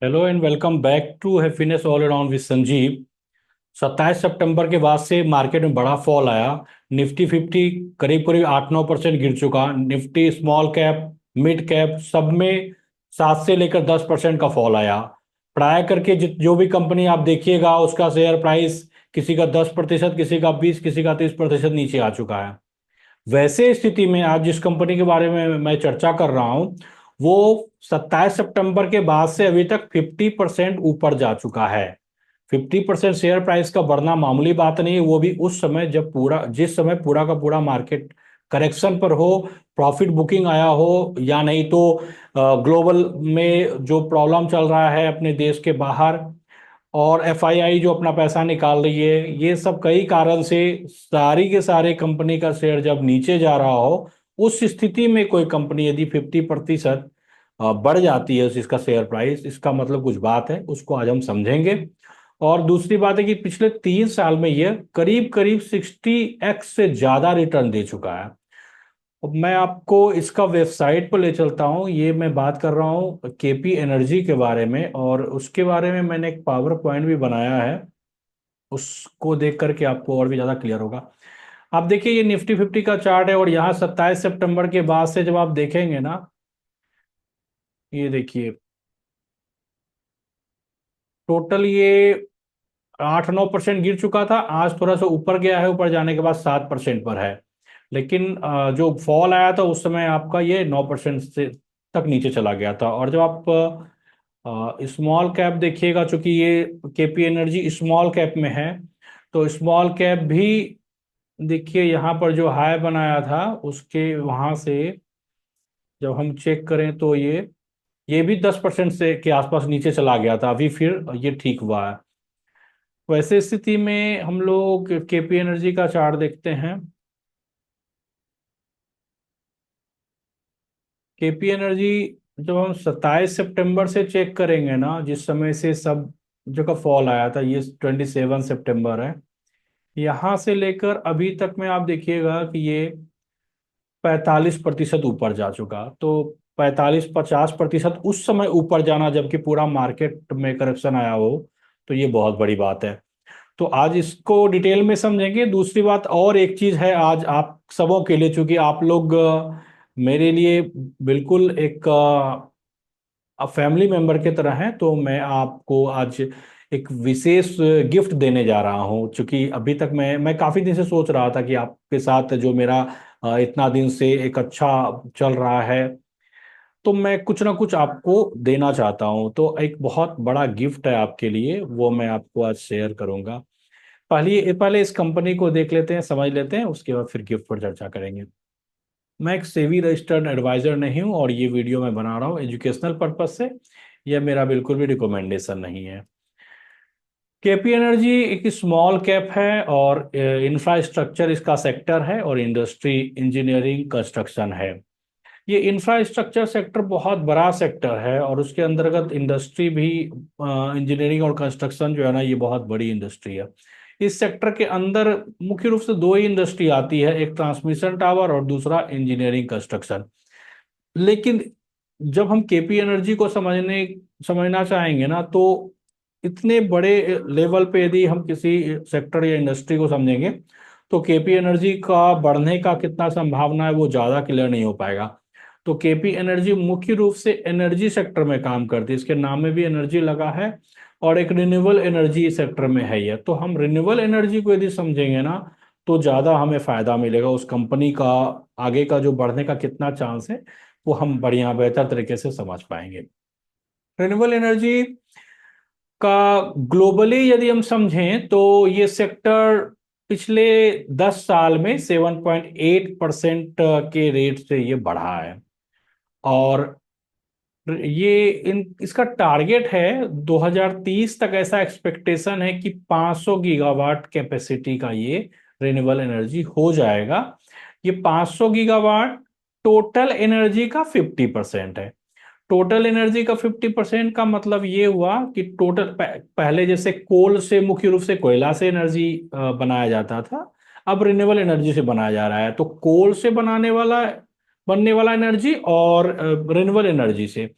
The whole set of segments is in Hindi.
Hello and welcome back to happiness all around with Sanjeev. 27 सितंबर के बाद से मार्केट में बड़ा फॉल आया। निफ्टी 50 करीब करीब 8-9% गिर चुका। Nifty small cap mid cap सब में 7 से लेकर 10% का फॉल आया। प्राय करके जो भी कंपनी आप देखिएगा उसका शेयर प्राइस किसी का 10%, किसी का 20, किसी का 30% नीचे आ चुका है। वैसे स्थिति में आज जिस कंपनी के बारे में मैं चर्चा कर रहा हूं वो 27 सितंबर के बाद से अभी तक 50% ऊपर जा चुका है। 50% शेयर प्राइस का बढ़ना मामूली बात नहीं है, वो भी उस समय जब पूरा जिस समय पूरा का पूरा मार्केट करेक्शन पर हो, प्रॉफिट बुकिंग आया हो, या नहीं तो ग्लोबल में जो प्रॉब्लम चल रहा है अपने देश के बाहर, और एफआईआई जो अपना पैसा निकाल रही है, ये सब कई कारण से सारी के सारे कंपनी का शेयर जब नीचे जा रहा हो, उस स्थिति में कोई कंपनी यदि 50% बढ़ जाती है इसका शेयर प्राइस, इसका मतलब कुछ बात है, उसको आज हम समझेंगे। और दूसरी बात है कि पिछले 3 साल में यह करीब करीब 60x से ज्यादा रिटर्न दे चुका है। अब मैं आपको इसका वेबसाइट पर ले चलता हूँ। ये मैं बात कर रहा हूँ केपी एनर्जी के बारे में, और उसके बारे में मैंने एक पावर पॉइंट भी बनाया है। उसको देख करके आपको और भी ज़्यादा क्लियर होगा। आप देखिए, ये निफ्टी 50 का चार्ट है, और यहाँ 27 सितंबर के बाद से जब आप देखेंगे ना, ये देखिए, टोटल ये 8-9% गिर चुका था। आज थोड़ा सा ऊपर गया है, ऊपर जाने के बाद 7% पर है। लेकिन जो फॉल आया था उस समय आपका ये 9% से तक नीचे चला गया था। और जब आप स्मॉल कैप देखिएगा, चूंकि ये केपी एनर्जी स्मॉल कैप में है, तो स्मॉल कैप भी देखिए यहाँ पर जो हाई बनाया था उसके वहां से जब हम चेक करें तो ये भी 10% से के आसपास नीचे चला गया था। अभी फिर ये ठीक हुआ है। वैसे स्थिति में हम लोग केपी एनर्जी का चार्ट देखते हैं। केपी एनर्जी जब हम 27 सितंबर से चेक करेंगे ना, जिस समय से सब जगह फॉल आया था, ये 27 सितंबर है, यहाँ से लेकर अभी तक में आप देखिएगा कि ये 45% ऊपर जा चुका। तो 45-50% उस समय ऊपर जाना जबकि पूरा मार्केट में करेक्शन आया हो, तो ये बहुत बड़ी बात है। तो आज इसको डिटेल में समझेंगे। दूसरी बात और एक चीज है आज आप सबों के लिए, चूंकि आप लोग मेरे लिए बिल्कुल एक फैमिली मेंबर की तरह हैं, तो मैं आपको आज एक विशेष गिफ्ट देने जा रहा हूं। चूंकि अभी तक मैं काफी दिन से सोच रहा था कि आपके साथ जो मेरा इतना दिन से एक अच्छा चल रहा है, तो मैं कुछ ना कुछ आपको देना चाहता हूं। तो एक बहुत बड़ा गिफ्ट है आपके लिए, वो मैं आपको आज शेयर करूंगा। पहले इस कंपनी को देख लेते हैं, समझ लेते हैं, उसके बाद फिर गिफ्ट पर चर्चा करेंगे। मैं एक सेवी रजिस्टर्ड एडवाइजर नहीं हूँ, और ये वीडियो मैं बना रहा हूँ एजुकेशनल पर्पज से। यह मेरा बिल्कुल भी रिकमेंडेशन नहीं है। केपी एनर्जी एक स्मॉल कैप है, और इंफ्रास्ट्रक्चर इसका सेक्टर है, और इंडस्ट्री इंजीनियरिंग कंस्ट्रक्शन है। ये इंफ्रास्ट्रक्चर सेक्टर बहुत बड़ा सेक्टर है, और उसके अंतर्गत इंडस्ट्री भी इंजीनियरिंग और कंस्ट्रक्शन जो है ना, ये बहुत बड़ी इंडस्ट्री है। इस सेक्टर के अंदर मुख्य रूप से दो ही इंडस्ट्री आती है, एक ट्रांसमिशन टावर और दूसरा इंजीनियरिंग कंस्ट्रक्शन। लेकिन जब हम केपी एनर्जी को समझना चाहेंगे ना, तो इतने बड़े लेवल पे यदि हम किसी सेक्टर या इंडस्ट्री को समझेंगे, तो केपी एनर्जी का बढ़ने का कितना संभावना है वो ज्यादा क्लियर नहीं हो पाएगा। तो केपी एनर्जी मुख्य रूप से एनर्जी सेक्टर में काम करती है, इसके नाम में भी एनर्जी लगा है, और एक रिन्यूएबल एनर्जी सेक्टर में है ये। तो हम रिन्यूएबल एनर्जी को यदि समझेंगे ना, तो ज्यादा हमें फायदा मिलेगा। उस कंपनी का आगे का जो बढ़ने का कितना चांस है, वो हम बढ़िया बेहतर तरीके से समझ पाएंगे। रिन्यूएबल एनर्जी का ग्लोबली यदि हम समझें तो ये सेक्टर पिछले 10 साल में 7.8% के रेट से ये बढ़ा है। और ये इन इसका टारगेट है 2030 तक। ऐसा एक्सपेक्टेशन है कि 500 गीगावाट कैपेसिटी का ये रिन्यूएबल एनर्जी हो जाएगा। ये 500 गीगावाट टोटल एनर्जी का 50% है। टोटल एनर्जी का 50% का मतलब ये हुआ कि पहले जैसे कोल से, मुख्य रूप से कोयला से एनर्जी बनाया जाता था, अब रिन्यूएबल एनर्जी से बनाया जा रहा है। तो कोल से बनने वाला एनर्जी और रिन्यूएबल एनर्जी से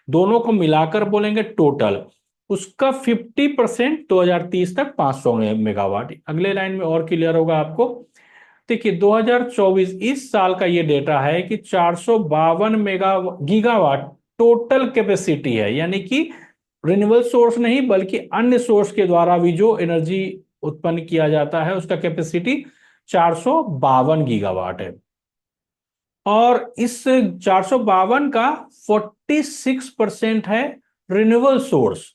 दोनों को मिलाकर बोलेंगे टोटल, उसका 50% 2030 तक 500 मेगावाट। अगले लाइन में और क्लियर होगा आपको। देखिए 2024 इस साल का ये डेटा है कि 452 मेगा गीगावाट टोटल कैपेसिटी है, यानी कि रिन्यूएबल सोर्स नहीं बल्कि अन्य सोर्स के द्वारा भी जो एनर्जी उत्पन्न किया जाता है उसका कैपेसिटी 452 गीगावाट है। और इस 452 का 46% है रिन्यूएबल सोर्स।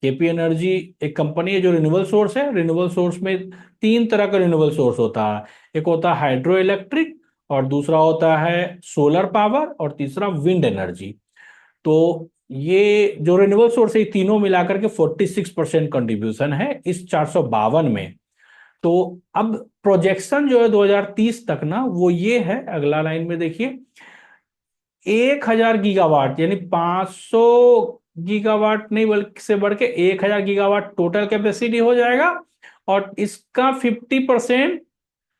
केपी एनर्जी एक कंपनी है जो रिन्यूएबल सोर्स है। रिन्यूएबल सोर्स में तीन तरह का रिन्यूएबल सोर्स होता है, एक होता है हाइड्रो इलेक्ट्रिक, और दूसरा होता है सोलर पावर, और तीसरा विंड एनर्जी। तो ये जो रिन्यूएबल सोर्स है, तीनों मिलाकर के 46% कंट्रीब्यूशन है इस 452 में। तो अब प्रोजेक्शन जो है 2030 तक ना, वो ये है, अगला लाइन में देखिए, 1000 गीगावाट यानी 500 गीगावाट नहीं बल्कि से बढ़ के 1000 गीगावाट टोटल कैपेसिटी हो जाएगा। और इसका 50%,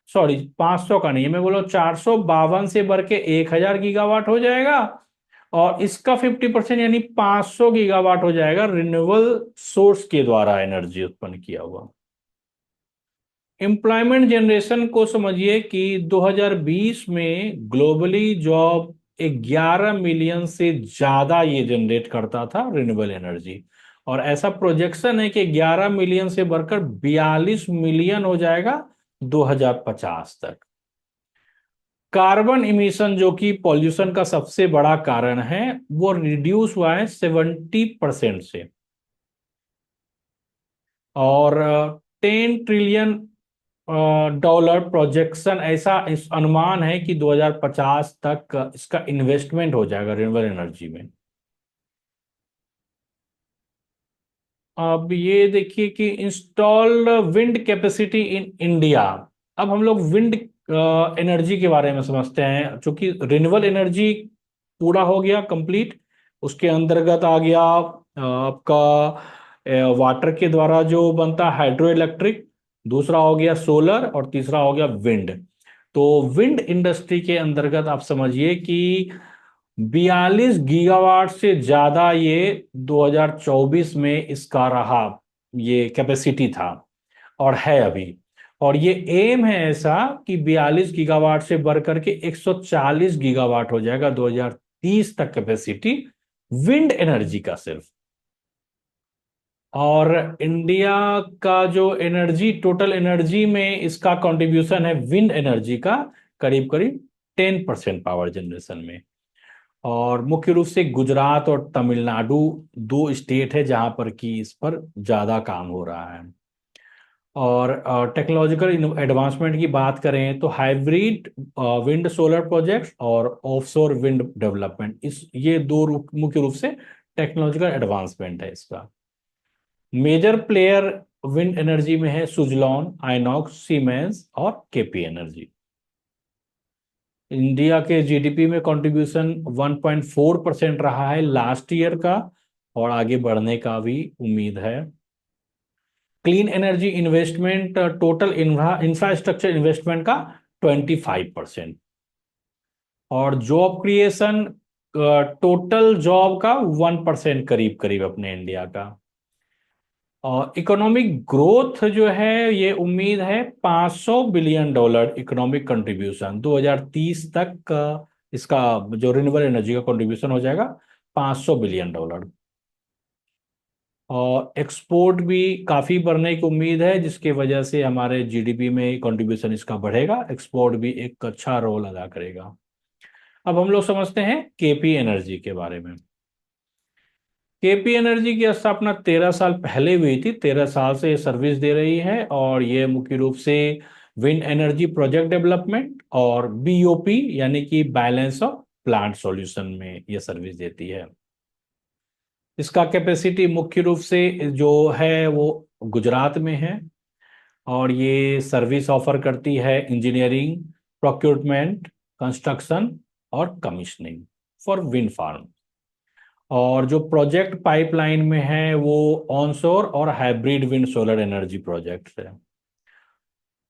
सॉरी 500 का नहीं है, मैं बोला 452 से बढ़ के 1000 गीगावाट हो जाएगा। और इसका 50% यानी 500 गीगावाट हो जाएगा रिन्यूएबल सोर्स के द्वारा एनर्जी उत्पन्न किया हुआ। एम्प्लॉयमेंट जनरेशन को समझिए कि 2020 में ग्लोबली जॉब 11 मिलियन से ज्यादा ये जनरेट करता था रिन्यूएबल एनर्जी। और ऐसा प्रोजेक्शन है कि 11 मिलियन से बढ़कर 42 मिलियन हो जाएगा 2050 तक। कार्बन इमिशन जो कि पॉल्यूशन का सबसे बड़ा कारण है, वो रिड्यूस हुआ है 70% से। और 10 ट्रिलियन डॉलर प्रोजेक्शन, ऐसा इस अनुमान है कि 2050 तक इसका इन्वेस्टमेंट हो जाएगा रिन्यूएबल एनर्जी में। अब ये देखिए कि installed wind capacity in India. अब हम लोग विंड एनर्जी के बारे में समझते हैं। चूंकि रिन्यूएबल एनर्जी पूरा हो गया कंप्लीट, उसके अंतर्गत आ गया आपका वाटर के द्वारा जो बनता है हाइड्रो इलेक्ट्रिक, दूसरा हो गया सोलर, और तीसरा हो गया विंड। तो विंड इंडस्ट्री के अंतर्गत आप समझिए कि 42 गीगावाट से ज्यादा ये 2024 में इसका रहा, ये कैपेसिटी था और है अभी। और ये एम है ऐसा कि 42 गीगावाट से बढ़ करके 140 गीगावाट हो जाएगा 2030 तक कैपेसिटी विंड एनर्जी का सिर्फ। और इंडिया का जो एनर्जी, टोटल एनर्जी में इसका कंट्रीब्यूशन है विंड एनर्जी का करीब करीब 10% पावर जनरेशन में। और मुख्य रूप से गुजरात और तमिलनाडु दो स्टेट है जहां पर कि इस पर ज्यादा काम हो रहा है। और टेक्नोलॉजिकल एडवांसमेंट की बात करें तो हाइब्रिड विंड सोलर प्रोजेक्ट्स और ऑफशोर विंड डेवलपमेंट, इस ये दो मुख्य रूप से टेक्नोलॉजिकल एडवांसमेंट है इसका। मेजर प्लेयर विंड एनर्जी में है सुजलॉन, आइनॉक्स, सीमेंस और केपी एनर्जी। इंडिया के जीडीपी में कंट्रीब्यूशन 1.4% रहा है लास्ट ईयर का, और आगे बढ़ने का भी उम्मीद है। Clean energy investment total infrastructure investment का 25%। और जॉब क्रिएशन टोटल जॉब का 1% करीब करीब अपने इंडिया का। और इकोनॉमिक ग्रोथ जो है, ये उम्मीद है 500 बिलियन डॉलर इकोनॉमिक कंट्रीब्यूशन 2030 तक इसका जो रिन्यूएबल एनर्जी का कंट्रीब्यूशन हो जाएगा 500 बिलियन डॉलर। और एक्सपोर्ट भी काफी बढ़ने की उम्मीद है, जिसकी वजह से हमारे जीडीपी में कंट्रीब्यूशन इसका बढ़ेगा। एक्सपोर्ट भी एक अच्छा रोल अदा करेगा। अब हम लोग समझते हैं केपी एनर्जी के बारे में। केपी एनर्जी की स्थापना 13 साल पहले हुई थी। 13 साल से ये सर्विस दे रही है, और ये मुख्य रूप से विंड एनर्जी प्रोजेक्ट डेवलपमेंट और बीओपी यानी कि बैलेंस ऑफ प्लांट सॉल्यूशन में ये सर्विस देती है। इसका कैपेसिटी मुख्य रूप से जो है वो गुजरात में है। और ये सर्विस ऑफर करती है इंजीनियरिंग, प्रोक्योरमेंट, कंस्ट्रक्शन और कमीशनिंग फॉर विंड फार्म। और जो प्रोजेक्ट पाइपलाइन में है वो ऑनशोर और hybrid wind solar energy projects है।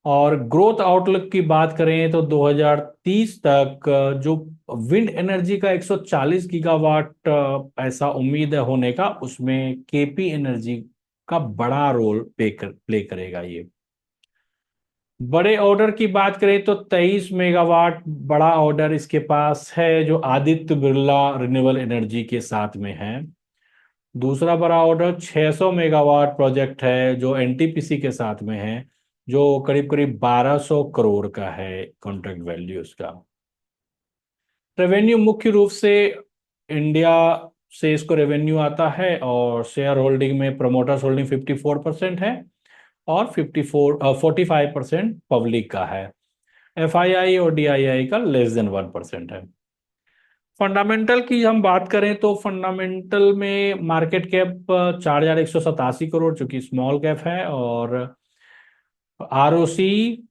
और ग्रोथ आउटलुक की बात करें तो 2030 तक जो विंड एनर्जी का 140 गीगावाट ऐसा उम्मीद है होने का, उसमें केपी एनर्जी का बड़ा रोल प्ले करेगा ये। बड़े ऑर्डर की बात करें तो 23 मेगावाट बड़ा ऑर्डर इसके पास है, जो आदित्य बिरला रिन्यूएबल एनर्जी के साथ में है। दूसरा बड़ा ऑर्डर 600 मेगावाट प्रोजेक्ट है जो एनटीपीसी के साथ में है, जो करीब करीब 1200 करोड़ का है कॉन्ट्रैक्ट वैल्यू उसका। रेवेन्यू मुख्य रूप से इंडिया से इसको रेवेन्यू आता है, और शेयर होल्डिंग में प्रमोटर्स होल्डिंग 54% है, और 45% पब्लिक का है। एफआईआई और डीआईआई का <1% है। फंडामेंटल की हम बात करें तो फंडामेंटल में मार्केट कैप 4187 करोड़, जो कि स्मॉल कैप है, और आरओसी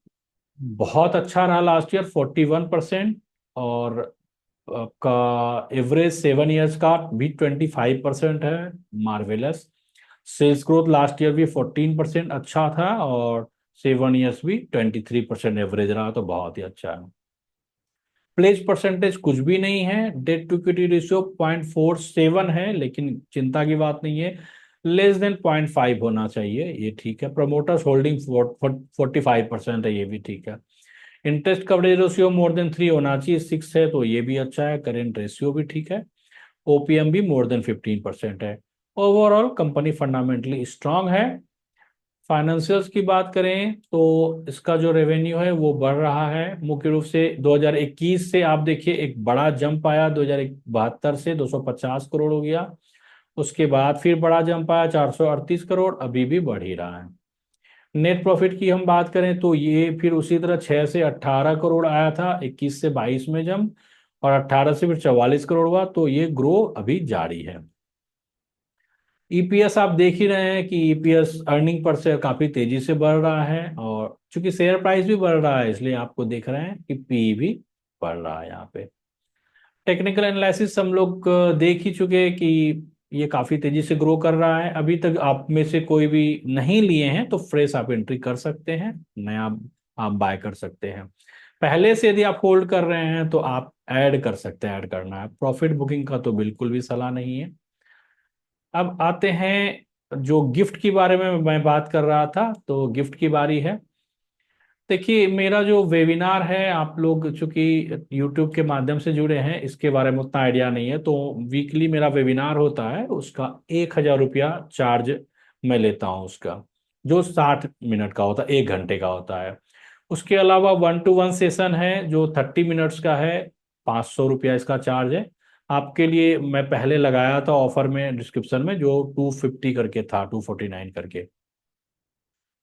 बहुत अच्छा रहा लास्ट ईयर 41%, और का एवरेज 7 ईयर्स का भी 25% है, marvellous. Sales growth last year भी 14% अच्छा था, और 7 ईयर्स भी 23% एवरेज रहा, तो बहुत ही अच्छा है। प्लेज परसेंटेज कुछ भी नहीं है, डेट टू इक्विटी रेशियो 0.47 है, लेकिन चिंता की बात नहीं है। <0.5 होना चाहिए, ये ठीक है। प्रमोटर्स होल्डिंग 45% है, ये भी ठीक है। Interest coverage ratio more than 3 होना चाहिए, 6 है, तो ये भी अच्छा है। करेंट रेशियो भी ठीक है। ओपीएम भी मोर देन 15% है। ओवरऑल कंपनी फंडामेंटली स्ट्रांग है। फाइनेंशियल्स की बात करें तो इसका जो रेवेन्यू है वो बढ़ रहा है, मुख्य रूप से 2021 से आप देखिए एक बड़ा जंप आया, 2072 से 250 करोड़ हो गया। उसके बाद फिर बड़ा जंप आया 438 करोड़, अभी भी बढ़ ही रहा है। नेट प्रॉफिट की हम बात करें तो ये फिर उसी तरह 6 से 18 करोड़ आया था, 21 से 22 में जंप, और 18 से फिर 44 करोड़ हुआ, तो ये ग्रो अभी जारी है। ईपीएस आप देख ही रहे हैं कि ईपीएस अर्निंग पर शेयर काफी तेजी से बढ़ रहा है, और चूंकि शेयर प्राइस भी बढ़ रहा है, इसलिए आपको देख रहे हैं कि पी भी बढ़ रहा है यहाँ पे। टेक्निकल एनालिसिस हम लोग देख ही चुके हैं कि ये काफी तेजी से ग्रो कर रहा है। अभी तक आप में से कोई भी नहीं लिए हैं तो फ्रेश आप एंट्री कर सकते हैं, नया आप बाय कर सकते हैं। पहले से यदि आप होल्ड कर रहे हैं तो आप ऐड कर सकते हैं, ऐड करना है। प्रॉफिट बुकिंग का तो बिल्कुल भी सलाह नहीं है। अब आते हैं जो गिफ्ट की बारे में मैं बात कर रहा था, तो गिफ्ट की बारी है। देखिए मेरा जो वेबिनार है, आप लोग चूंकि यूट्यूब के माध्यम से जुड़े हैं, इसके बारे में उतना आइडिया नहीं है, तो वीकली मेरा वेबिनार होता है, उसका 1,000 रुपया चार्ज मैं लेता हूँ उसका, जो 60 मिनट का होता है, 1 घंटे का होता है। उसके अलावा 1-to-1 सेशन है जो 30 मिनट्स का है, 500 रुपया इसका चार्ज है। आपके लिए मैं पहले लगाया था ऑफर में डिस्क्रिप्शन में, जो 250 करके था, 249 करके।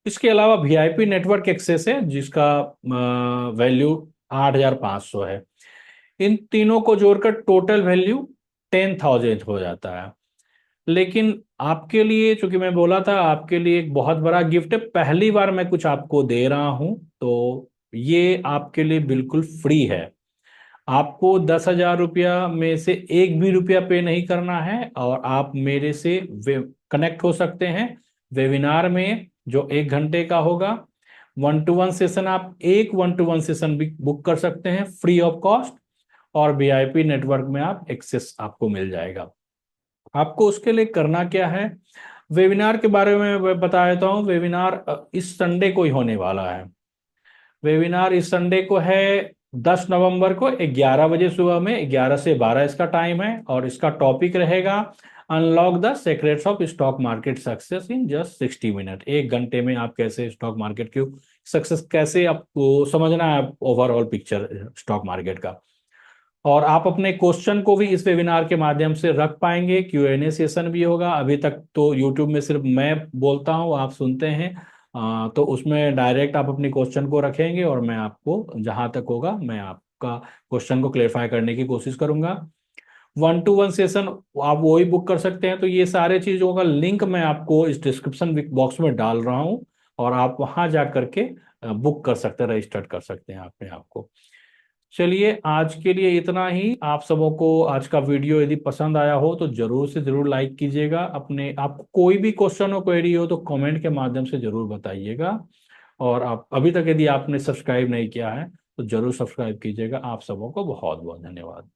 इसके अलावा वीआईपी नेटवर्क एक्सेस है, जिसका वैल्यू 8,500 है। इन तीनों को जोड़कर टोटल वैल्यू 10,000 हो जाता है। लेकिन आपके लिए, चूंकि मैं बोला था आपके लिए एक बहुत बड़ा गिफ्ट है, पहली बार मैं कुछ आपको दे रहा हूं, तो ये आपके लिए बिल्कुल फ्री है। आपको 10,000 रुपया में से एक भी रुपया पे नहीं करना है, और आप मेरे से कनेक्ट हो सकते हैं वेबिनार में, जो 1 घंटे का होगा। 1-to-1 सेशन, आप एक 1-to-1 सेशन भी बुक कर सकते हैं फ्री ऑफ कॉस्ट, और वीआईपी नेटवर्क में आप एक्सेस आपको मिल जाएगा। आपको उसके लिए करना क्या है, वेबिनार के बारे में मैं बता देता हूँ। वेबिनार इस संडे को ही होने वाला है। वेबिनार इस संडे को है, 10 नवंबर को 11 बजे सुबह में, 11 से 12 इसका टाइम है, और इसका टॉपिक रहेगा unlock the secrets of stock market success in just 60 minute. 1 घंटे में आप कैसे स्टॉक मार्केट की सक्सेस, कैसे आपको समझना है ओवरऑल पिक्चर स्टॉक मार्केट का। और आप अपने क्वेश्चन को भी इस वेबिनार के माध्यम से रख पाएंगे, क्यूएनए सेशन भी होगा। अभी तक तो यूट्यूब में सिर्फ मैं बोलता हूँ, आप सुनते हैं, तो उसमें डायरेक्ट आप अपने क्वेश्चन को रखेंगे, और मैं आपको जहां तक होगा मैं आपका क्वेश्चन को क्लेरिफाई करने की कोशिश करूंगा। 1-to-1 सेशन आप वो ही बुक कर सकते हैं। तो ये सारे चीजों का लिंक मैं आपको इस डिस्क्रिप्शन बॉक्स में डाल रहा हूँ, और आप वहां जा करके बुक कर सकते हैं, रजिस्टर कर सकते हैं अपने आप को। चलिए आज के लिए इतना ही। आप सबों को आज का वीडियो यदि पसंद आया हो तो जरूर से जरूर लाइक कीजिएगा। अपने आपको कोई भी क्वेश्चन हो, क्वेरी हो, तो कमेंट के माध्यम से जरूर बताइएगा। और आप अभी तक यदि आपने सब्सक्राइब नहीं किया है तो जरूर सब्सक्राइब कीजिएगा। आप सबों को बहुत बहुत धन्यवाद।